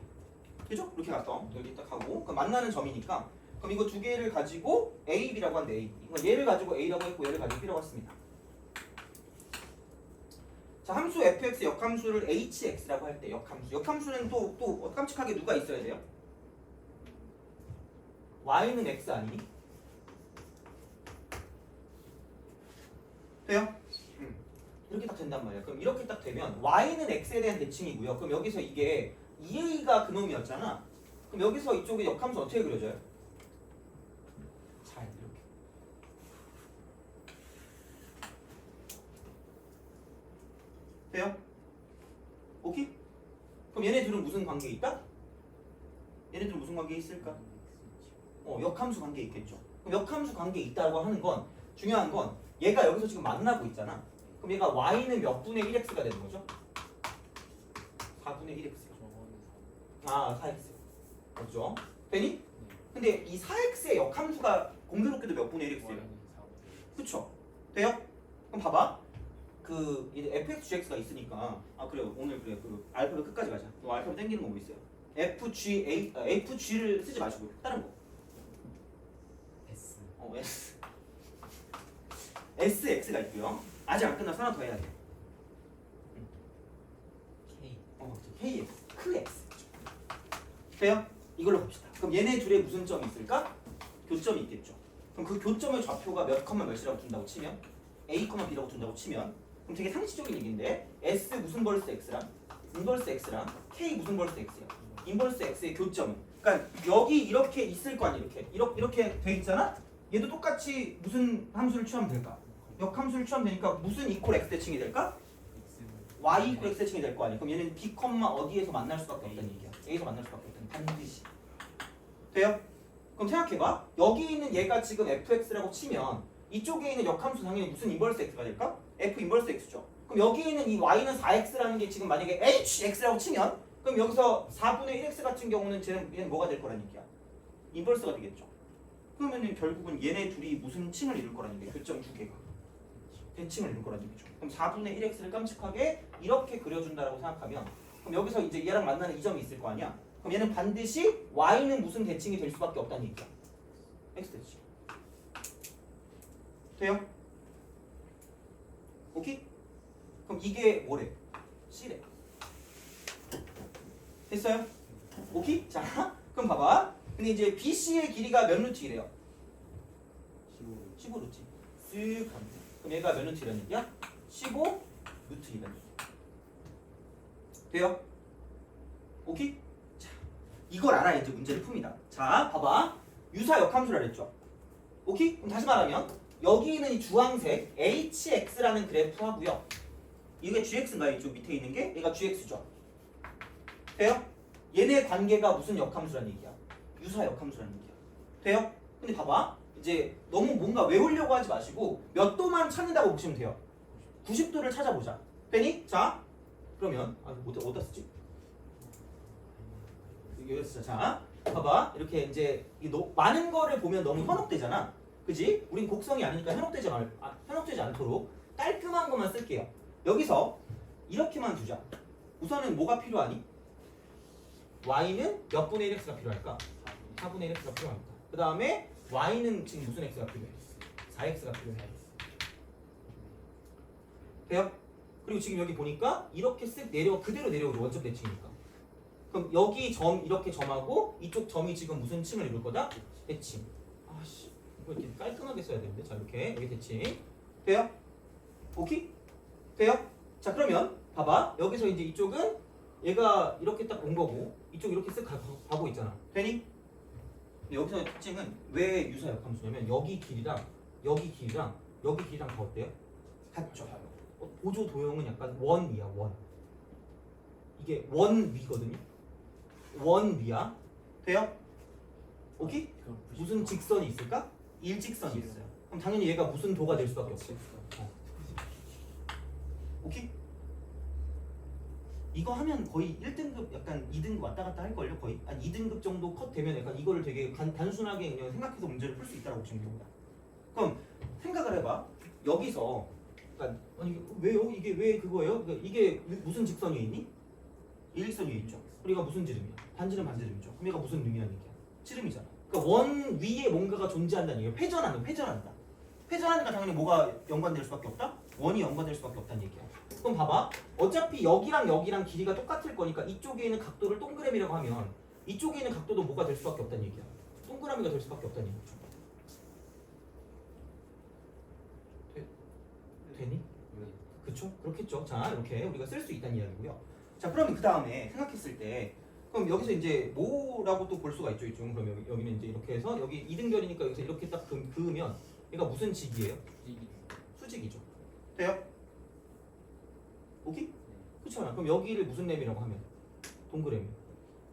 그죠? 이렇게 갔어. 여기 딱 하고 그럼 만나는 점이니까 그럼 이거 두 개를 가지고 A, B라고 한대. A. 이거 얘를 가지고 A라고 했고 얘를 가지고 B라고 했습니다. 자, 함수 fx 역함수를 hx라고 할 때 역함수는 또 깜찍하게 누가 있어야 돼요? y는 x 아니니? 돼요? 이렇게 딱 된단 말이야. 그럼 이렇게 딱 되면 y는 x에 대한 대칭이고요. 그럼 여기서 이게 2a가 그놈이었잖아. 그럼 여기서 이쪽에 역함수 어떻게 그려져요? 잘 이렇게. 돼요? 오케이? 그럼 얘네 둘은 무슨 관계에 있다? 얘네들은 무슨 관계에 있을까? 역함수 관계에 있겠죠. 그럼 역함수 관계에 있다고 하는 건 중요한 건 얘가 여기서 지금 만나고 있잖아. 그럼 얘가 y는 몇 분의 1x가 되는 거죠? 4분의 1x. 아, 4x. 맞죠? 되니? 근데 이 4x의 역함수가 공교롭게도 몇 분의 1x예요? 그쵸? 돼요? 그럼 봐봐. 그 이제 fx, gx가 있으니까 그래요. 오늘 그래 그 알파벳 끝까지 가자. 너 알파벳 땡기는 거 뭐 있어요? fg를 쓰지 마시고 다른 거. S. S. sx가 있고요. 아직 안 끝나서 하나 더 해야 돼. K. kx, 크 x. 돼요? 이걸로 봅시다. 그럼 얘네 둘에 무슨 점이 있을까? 교점이 있겠죠. 그럼 그 교점의 좌표가 몇 컴마 몇이라고 둔다고 치면 A, B라고 둔다고 치면 그럼 되게 상식적인 얘기인데 S 무슨 벌스 X랑 인버스 X랑 K 무슨 벌스 X야. 인버스 X의 교점은 그러니까 여기 이렇게 있을 거 아니야. 이렇게 돼 있잖아. 얘도 똑같이 무슨 함수를 취하면 될까? 역함수를 취하면 되니까 무슨 이퀄 X 대칭이 될까? Y 이퀄 X 대칭이 될 거 아니야. 그럼 얘는 B, 어디에서 만날 수밖에 없다는 얘기야. A에서 만날 수밖에 없다는 반드시. 돼요? 그럼 생각해봐. 여기 있는 얘가 지금 fx라고 치면 이쪽에 있는 역함수 당연히 무슨 인버스 x가 될까? f 인버스 x죠. 그럼 여기 있는 이 y는 4x라는 게 지금 만약에 hx라고 치면 그럼 여기서 4분의 1x 같은 경우는 얘는 뭐가 될 거라는 얘기야? 인버스가 되겠죠. 그러면은 결국은 얘네 둘이 무슨 층을 이룰 거라는 얘기야. 교점 두 개가 대칭을 이룰 거라는 얘기죠. 그럼 4분의 1x를 깜찍하게 이렇게 그려준다라고 생각하면 그럼 여기서 이제 얘랑 만나는 이 점이 있을 거 아니야? 그럼 얘는 반드시 y는 무슨 대칭이 될 수밖에 없다는 얘기야. x 대칭. 돼요? 오케이? 그럼 이게 뭐래? c래. 됐어요? 오케이? 자, 그럼 봐봐. 근데 이제 BC의 길이가 몇 루트이래요? 15 루트. 쓱 갑니다. 그럼 얘가 몇 루트이라는 얘기야? 15 루트이라는 얘기야. 돼요? 오케이? 자, 이걸 알아야 이제 문제를 풉니다. 자, 봐봐. 유사 역함수라 그랬죠? 오케이? 그럼 다시 말하면 여기 있는 이 주황색 HX라는 그래프 하고요. 이게 GX인가요? 이쪽 밑에 있는 게? 얘가 GX죠. 돼요? 얘네 관계가 무슨 역함수라는 얘기야? 유사 역함수라는 얘기야. 돼요? 근데 봐봐. 이제 너무 뭔가 외우려고 하지 마시고 몇 도만 찾는다고 보시면 돼요. 90도를 찾아보자. 되니? 자, 그러면 어디다 쓰지? 여기 쓰자. 자, 봐봐. 이렇게 이제 많은 거를 보면 너무 현혹되잖아. 그지? 우린 곡성이 아니니까 현혹되지 않도록 깔끔한 것만 쓸게요. 여기서 이렇게만 두자. 우선은 뭐가 필요하니? y는 몇 분의 1x가 필요할까? 4분의 1x가 필요합니다. 그 다음에 y는 지금 무슨 x가 필요해? 4x가 필요해. 돼요? 그리고 지금 여기 보니까 이렇게 쓱 그대로 내려오죠. 원점 대칭이니까. 그럼 여기 점 이렇게 점하고 이쪽 점이 지금 무슨 층을 이룰 거다? 대칭. 아씨, 이거 이렇게 깔끔하게 써야 되는데. 자, 이렇게 여기 대칭. 돼요? 오케이? 돼요? 자, 그러면 봐봐. 여기서 이제 이쪽은 얘가 이렇게 딱 온 거고 이쪽 이렇게 쓱 가고 있잖아. 되니? 여기서의 특징은 왜 유사 역함수냐면 여기 길이랑 여기 길이랑 여기 길이랑 다 어때요? 같죠. 보조 도형은 약간 원위야. 원. 이게 원위거든요. 원위야. 돼요? 오케이? 무슨 직선이 있을까? 일직선이 있어요. 그럼 당연히 얘가 무슨 도가 될 수밖에 없어. 오케이? 이거 하면 거의 1등급 약간 2등급 왔다 갔다 할걸요? 거의 한 2등급 정도 컷 되면 약간 이거를 되게 단순하게 그냥 생각해서 문제를 풀 수 있다고 보시면 됩니다. 그럼 생각을 해봐. 여기서 그러니까 아니 왜요? 이게 왜 그거예요? 그러니까 이게 무슨 직선 위에 있니? 일직선 위에 있죠. 그리고 무슨 지름이야? 반지름 반지름이죠. 그럼 얘가 무슨 의미라는 얘기야? 지름이잖아. 그러니까 원 위에 뭔가가 존재한다는 얘기야. 회전한다. 회전하니까 당연히 뭐가 연관될 수밖에 없다? 원이 연관될 수밖에 없다는 얘기야. 그럼 봐봐. 어차피 여기랑 길이가 똑같을 거니까 이쪽에 있는 각도를 동그라미라고 하면 이쪽에 있는 각도도 뭐가 될 수밖에 없다는 얘기야. 동그라미가 될 수밖에 없다는 얘기죠. 되니? 그쵸? 그렇겠죠. 자, 이렇게 우리가 쓸 수 있다는 이야기고요. 자, 그러면 그 다음에 생각했을 때 그럼 여기서 이제 뭐라고 또 볼 수가 있죠. 이쪽. 그럼 여기는 이제 이렇게 해서 여기 이등변이니까 여기서 이렇게 딱 그으면 얘가 무슨 직이에요? 수직이죠. 돼요? 오케이? 그렇잖아. 그럼 여기를 무슨 램이라고 하면 동그라미.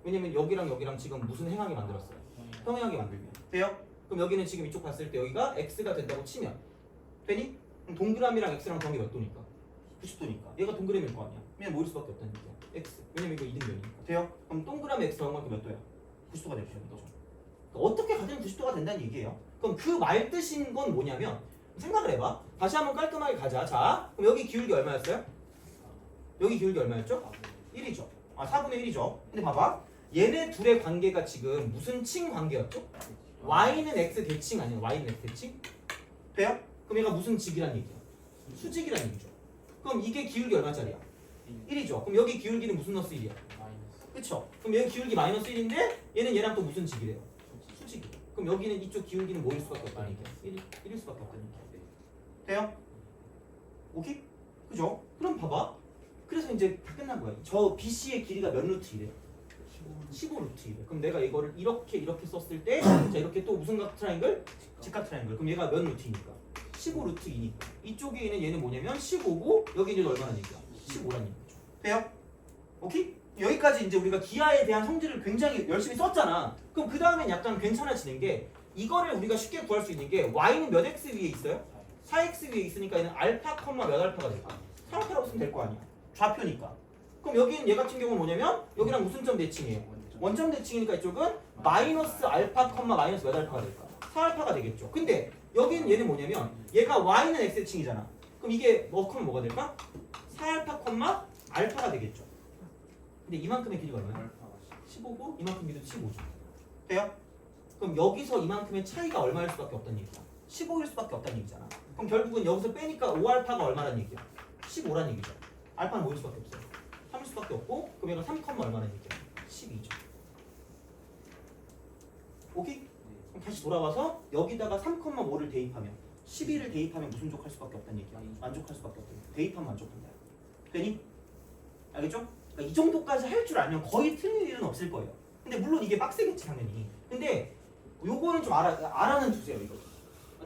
왜냐면 여기랑 지금 무슨 행하게 만들었어요? 평행하게 만들면. 돼요? 그럼 여기는 지금 이쪽 봤을 때 여기가 x가 된다고 치면 되니? 그럼 동그라미랑 x랑 더한 게 몇 도니까? 90도니까. 얘가 동그라미일 거 아니야. 그냥 모일 수밖에 없다는 얘기야. x. 왜냐면 이거 이등변이니까. 돼요? 그럼 동그라미 x 더한 건 몇 도야? 90도가 될 수 있는 거죠. 그러니까 어떻게 가든 90도가 된다는 얘기예요. 그럼 그 말 뜻인 건 뭐냐면 생각을 해봐. 다시 한번 깔끔하게 가자. 자, 그럼 여기 기울기 얼마였어요? 여기 기울기 얼마였죠? 1이죠. 4분의 1이죠. 근데 봐봐. 얘네 둘의 관계가 지금 무슨 칭 관계였죠? y는 x 대칭 아니야? y는 x 대칭? 돼요? 그럼 얘가 무슨 직이란 얘기야? 수직이란 얘기죠. 그럼 이게 기울기 얼마짜리야? 1이죠. 그럼 여기 기울기는 무슨 너스 1이야? 그쵸? 그럼 여기 기울기 마이너스 1인데 얘는 얘랑 또 무슨 직이래요? 수직이에요. 그럼 여기는 이쪽 기울기는 뭐일 수밖에 없다는 얘기야? 1일 수밖에 없다는 얘기야. 돼요? 오케이? 그죠? 그럼 봐봐. 그래서 이제 다 끝난 거야. 저 BC의 길이가 몇 루트이래? 15루트이래. 그럼 내가 이거를 이렇게 썼을 때 자, 이렇게 또 무슨 각 트라이앵글? 직각 트라이앵글. 그럼 얘가 몇 루트이니까? 15루트이니까. 이쪽에 있는 얘는 뭐냐면 15고 여기 있는 얼마나 얘기야? 15라는 얘기죠. 돼요? 오케이? 여기까지 이제 우리가 기하에 대한 성질을 굉장히 열심히 썼잖아. 그럼 그 다음엔 약간 괜찮아지는 게 이거를 우리가 쉽게 구할 수 있는 게 y는 몇 x 위에 있어요? 4x 위에 있으니까 얘는 알파, 몇 알파가 될까? 4알파라고 쓰면 될 거 아니야. 좌표니까. 그럼 여기는 얘 같은 경우는 뭐냐면 여기랑 무슨 점 대칭이에요? 원점 대칭이니까 이쪽은 마이너스 알파, 마이너스 몇 알파가 될까? 4알파가 되겠죠. 근데 여기는 얘는 뭐냐면 얘가 y는 x 대칭이잖아. 그럼 이게 크면 뭐가 될까? 4알파, 알파가 되겠죠. 근데 이만큼의 길이가 얼마야? 15고 이만큼 길이도 15죠. 돼요? 그럼 여기서 이만큼의 차이가 얼마일 수밖에 없다는 얘기야. 15일 수밖에 없다는 얘기잖아. 그럼 결국은 여기서 빼니까 5알파가 얼마라는 얘기야? 15라는 얘기죠. 알파는 뭐일 수밖에 없어요? 3일 수밖에 없고 그럼 얘가 3, 얼마라는 얘기야? 12죠. 오케이? 그럼 다시 돌아와서 여기다가 3,5를 대입하면 12를 대입하면 무슨 족할 수밖에 없다는 얘기야? 만족할 수밖에 없다는 얘기야. 대입하면 만족한다. 되니? 알겠죠? 그러니까 이 정도까지 할 줄 알면 거의 틀릴 일은 없을 거예요. 근데 물론 이게 빡세겠지 당연히. 근데 요거는 좀 알아는 두세요. 이거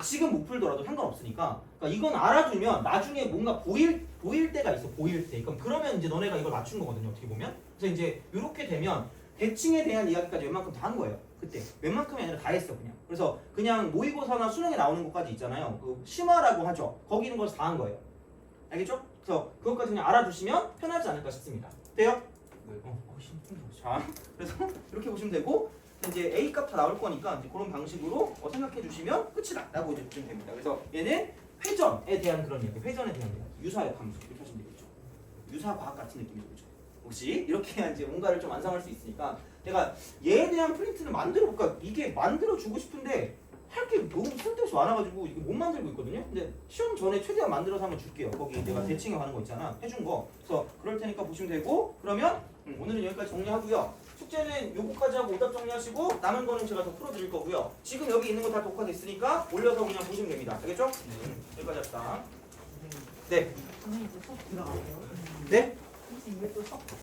지금 못 풀더라도 상관없으니까. 그러니까 이건 알아두면 나중에 뭔가 보일 때가 있어. 보일 때. 그럼 그러면 이제 너네가 이걸 맞춘 거거든요. 어떻게 보면. 그래서 이제 이렇게 되면 대칭에 대한 이야기까지 웬만큼 다 한 거예요. 그때 웬만큼이 아니라 다 했어 그냥. 그래서 그냥 모의고사나 수능에 나오는 것까지 있잖아요. 그 심화라고 하죠. 거기 있는 걸 다 한 거예요. 알겠죠? 그래서 그것까지 그냥 알아두시면 편하지 않을까 싶습니다. 돼요? 네. 자, 그래서 이렇게 보시면 되고 이제 A 값 다 나올 거니까 이제 그런 방식으로 생각해 주시면 끝이다라고 이제 보시면 됩니다. 그래서 얘는 회전에 대한 그런 이야기, 회전에 대한 이야기, 유사의 함수 이렇게 하시면 되겠죠. 유사 과학 같은 느낌이죠, 그렇죠? 혹시 이렇게 이제 뭔가를 좀 완성할 수 있으니까 내가 얘에 대한 프린트는 만들어 볼까? 이게 만들어 주고 싶은데 할 게 너무 쓸데없이 많아가지고 이거 못 만들고 있거든요. 근데 시험 전에 최대한 만들어서 한번 줄게요. 거기 내가 대칭에 가는 거 있잖아, 해준 거. 그래서 그럴 테니까 보시면 되고 그러면 오늘은 여기까지 정리하고요. 숙제는 요거까지 하고 오답 정리하시고 남은 거는 제가 더 풀어드릴 거고요. 지금 여기 있는 거 다 독화됐으니까 올려서 그냥 보시면 됩니다. 알겠죠? 여기까지 합시다. 네. 선생님 이제 수업 들어갈게요. 네? 혹시 이게 또 수업